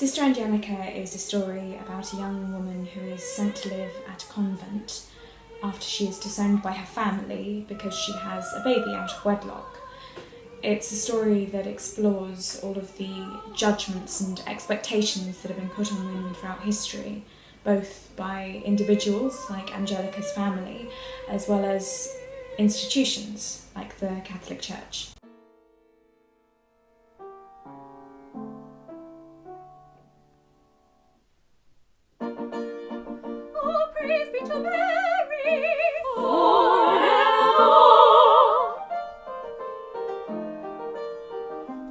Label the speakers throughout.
Speaker 1: Sister Angelica is a story about a young woman who is sent to live at a convent after she is disowned by her family because she has a baby out of wedlock. It's a story that explores all of the judgments and expectations that have been put on women throughout history, both by individuals like Angelica's family, as well as institutions like the Catholic Church.
Speaker 2: Oh, praise be to Mary
Speaker 3: forever.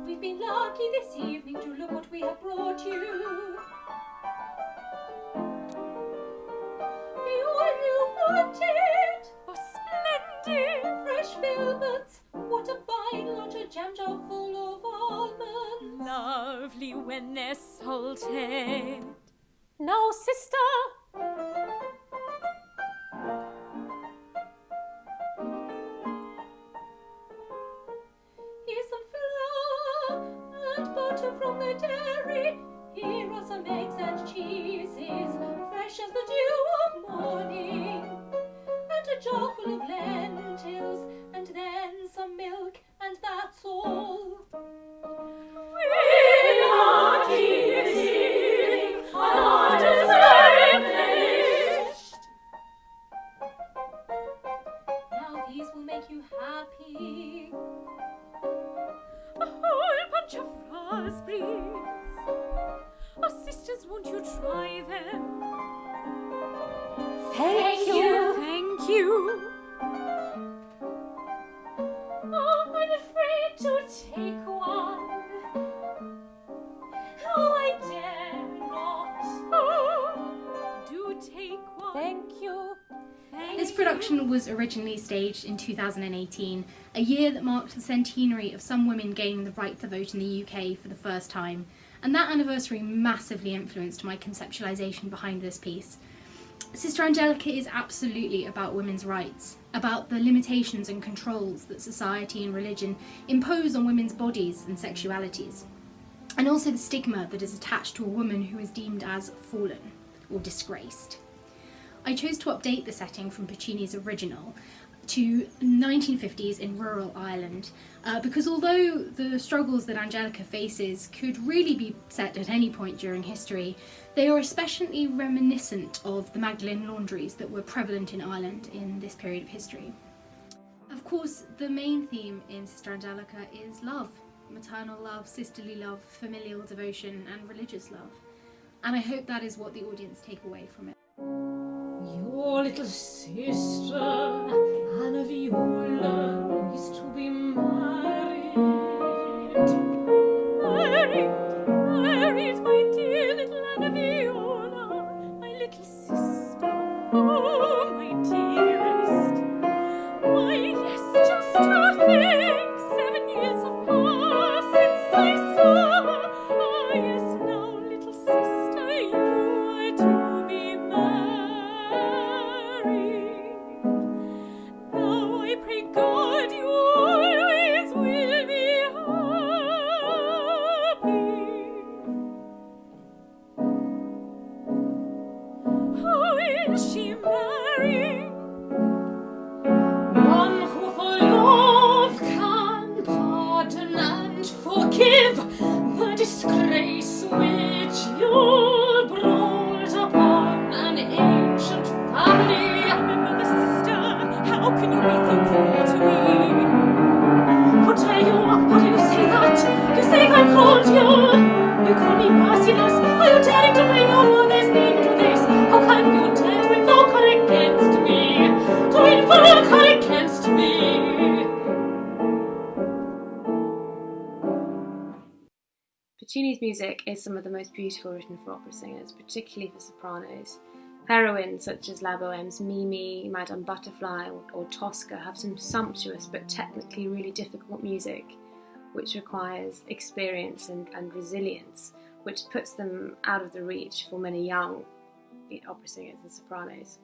Speaker 2: We've been lucky this evening to look what we have brought you. The all you wanted.
Speaker 3: Oh, splendid!
Speaker 2: Fresh velvets, what a fine lot, a jam jar full of almonds.
Speaker 3: Lovely when they're salted.
Speaker 2: Now, sister. Here's some flour and butter from the dairy. Here are some eggs and cheeses, fresh as the dew of morning. And a jar full of lentils, and then some milk, and that's all.
Speaker 3: We're lucky this evening, our orders are replenished.
Speaker 2: Now these will make you happy.
Speaker 3: A whole bunch of raspberries. Oh, sisters, won't you try them?
Speaker 2: Thank you.
Speaker 3: Thank you.
Speaker 2: Oh, I'm afraid to take one. Oh, I dare not.
Speaker 3: Oh, do take one.
Speaker 2: Thank you.
Speaker 4: This production was originally staged in 2018, a year that marked the centenary of some women gaining the right to vote in the UK for the first time, and that anniversary massively influenced my conceptualisation behind this piece. Sister Angelica is absolutely about women's rights, about the limitations and controls that society and religion impose on women's bodies and sexualities, and also the stigma that is attached to a woman who is deemed as fallen or disgraced. I chose to update the setting from Puccini's original to 1950s in rural Ireland, because although the struggles that Angelica faces could really be set at any point during history, they are especially reminiscent of the Magdalene laundries that were prevalent in Ireland in this period of history. Of course, the main theme in Sister Angelica is love, maternal love, sisterly love, familial devotion and religious love. And I hope that is what the audience take away from it.
Speaker 5: Your little sister, Anna Viola, is to be married.
Speaker 3: Married, my dear little Anna Viola, my little sister, oh, my dearest. Why, yes, just to think, 7 years have passed since I saw her. Ah, yes, now, little sister, you are to be married. Now I pray God you always will be happy. How is she marrying?
Speaker 5: One who for love can pardon and forgive the disgrace which you brought upon an ancient family.
Speaker 3: Remember, sister, how can you be so cruel to me?
Speaker 5: How dare you say that? You say I'm cruel to you. You call me merciless. Are you daring to bring your mother's name into this? How can you dare to invoke her against me? To invoke her against me?
Speaker 6: Puccini's music is some of the most beautiful written for opera singers, particularly for sopranos. Heroines such as La Boheme's Mimi, Madame Butterfly or Tosca have some sumptuous but technically really difficult music which requires experience and resilience, which puts them out of the reach for many young opera singers and sopranos.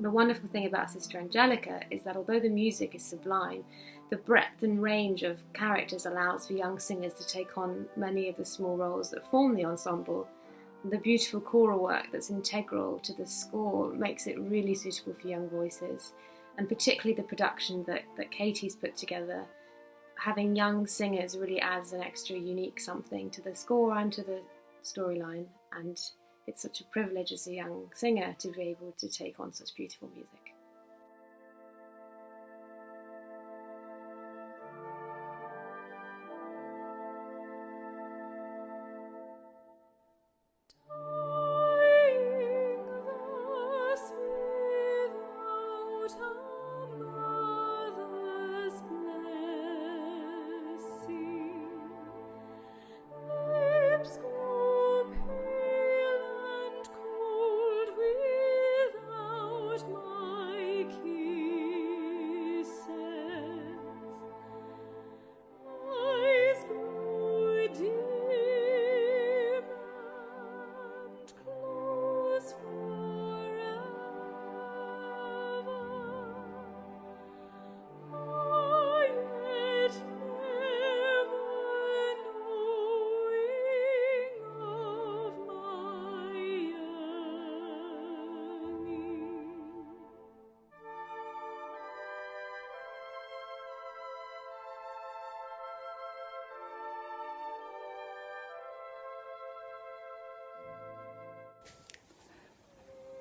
Speaker 6: The wonderful thing about Sister Angelica is that although the music is sublime, the breadth and range of characters allows for young singers to take on many of the small roles that form the ensemble. The beautiful choral work that's integral to the score makes it really suitable for young voices, and particularly the production that Katie's put together. Having young singers really adds an extra unique something to the score and to the storyline, and it's such a privilege as a young singer to be able to take on such beautiful music.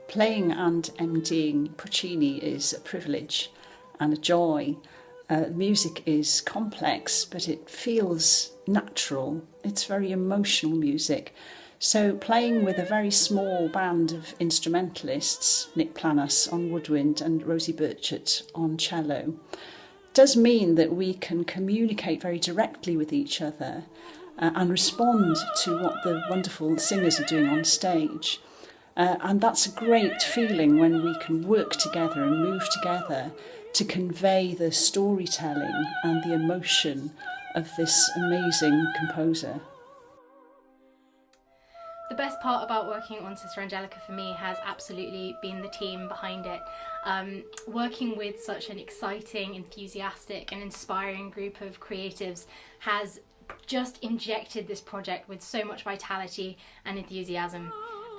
Speaker 7: Playing and MDing Puccini is a privilege and a joy. The music is complex, but it feels natural. It's very emotional music. So playing with a very small band of instrumentalists, Nick Planas on woodwind and Rosie Burchett on cello, does mean that we can communicate very directly with each other and respond to what the wonderful singers are doing on stage. And that's a great feeling when we can work together and move together to convey the storytelling and the emotion of this amazing composer.
Speaker 4: The best part about working on Sister Angelica for me has absolutely been the team behind it. Working with such an exciting, enthusiastic and inspiring group of creatives has just injected this project with so much vitality and enthusiasm.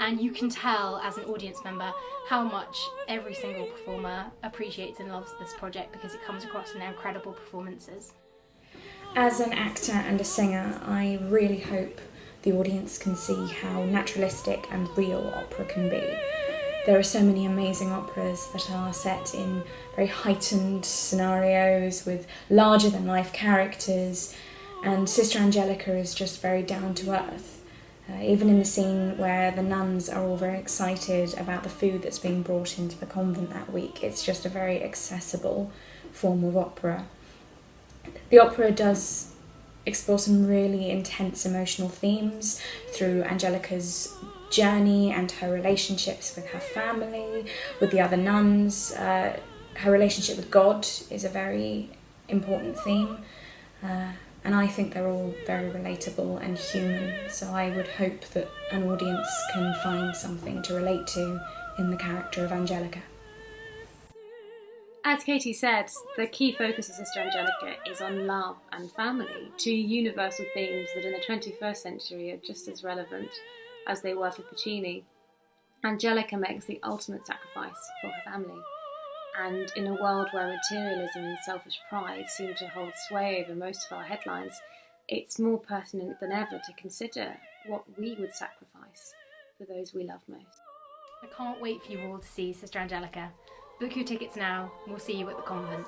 Speaker 4: And you can tell as an audience member how much every single performer appreciates and loves this project because it comes across in their incredible performances.
Speaker 1: As an actor and a singer, I really hope the audience can see how naturalistic and real opera can be. There are so many amazing operas that are set in very heightened scenarios with larger-than-life characters, and Sister Angelica is just very down to earth. Even in the scene where the nuns are all very excited about the food that's being brought into the convent that week, it's just a very accessible form of opera. The opera does explore some really intense emotional themes through Angelica's journey and her relationships with her family, with the other nuns. Her relationship with God is a very important theme. And I think they're all very relatable and human, so I would hope that an audience can find something to relate to in the character of Angelica.
Speaker 6: As Katie said, the key focus of Sister Angelica is on love and family, two universal themes that in the 21st century are just as relevant as they were for Puccini. Angelica makes the ultimate sacrifice for her family. And in a world where materialism and selfish pride seem to hold sway over most of our headlines, it's more pertinent than ever to consider what we would sacrifice for those we love most.
Speaker 4: I can't wait for you all to see Sister Angelica. Book your tickets now. We'll see you at the convent.